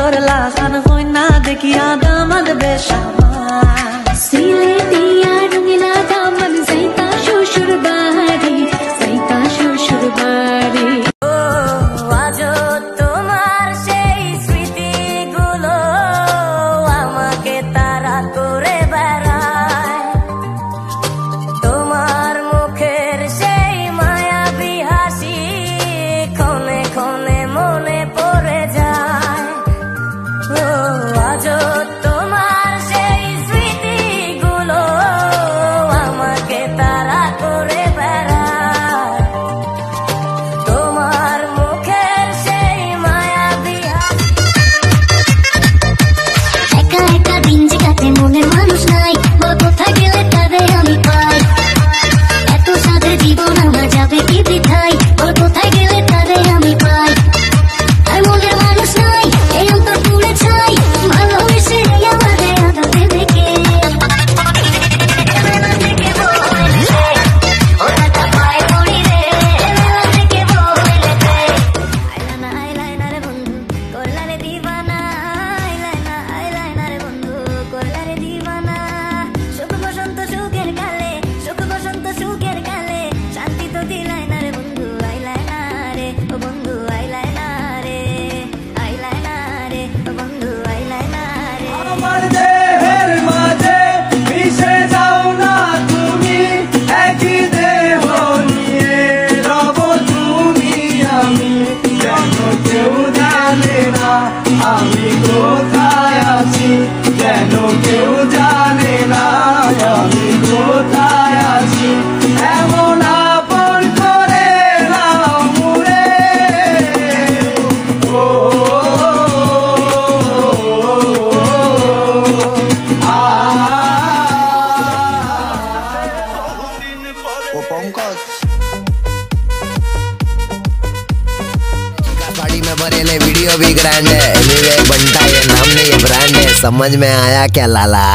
করলা খান হই না দেখিয়া দামাদ বেশামা সিলেটিয়া রঙিলা দামান যাইতা শ্বশুর বাড়ি যাইতা শ্বশুর বাড়ি আজও তোমার সেই স্মৃতিগুলো আমাকে তাড়া করে বেড়ায় তোমার মুখের সেই মায়াবী হাসি ক্ষণে ক্ষণে মনে পড়ে যায় আজও তোমার সেই স্মৃতিগুলো আমাকে তাড়া করে বেড়ায় তোমার মুখের সেই মায়াবী একা একা দিন যে কাটে মনের মানুষ নাই বল কোথায় গেলে তাদের আমি পাই এত সাদের জীবন আমার যাবে কি বৃথায় বল কোথায় গেলে তাদের আমি পাই আর মনের মানুষ নাই এই অন্তর পুড়ে ছাই ভালোবেসে আমাদের আদতে দেখে ওটা পায় পড়ি রে থেকে বলেছে আইলাইনার বন্ধু করলারে দিবানা আইলাইনার বন্ধু করলারে দিবানা সুখ বসন্ত সুখের কালে সুখ বসন্ত সুখের কালে শান্তি তো দিলাইনার বন্ধু আইলাইনারে ও বন্ধু আইলাইনারে ও বন্ধু আইলাইনারে আমার দেহের মাঝে মিশে যাও না তুমি একই দেহ নিয়ে রব তুমি আমি যেন কেউ জানে না আমি কোথায় আছি যেন কেউ জানে না আমি কোথায় আছি এমন আপন করে নাও মুড়ে ও वो पंकज साड़ी में बरेले वीडियो भी ग्रैंड है एनीवे बंटा ये नाम नहीं है ब्रांड है समझ में आया क्या लाला।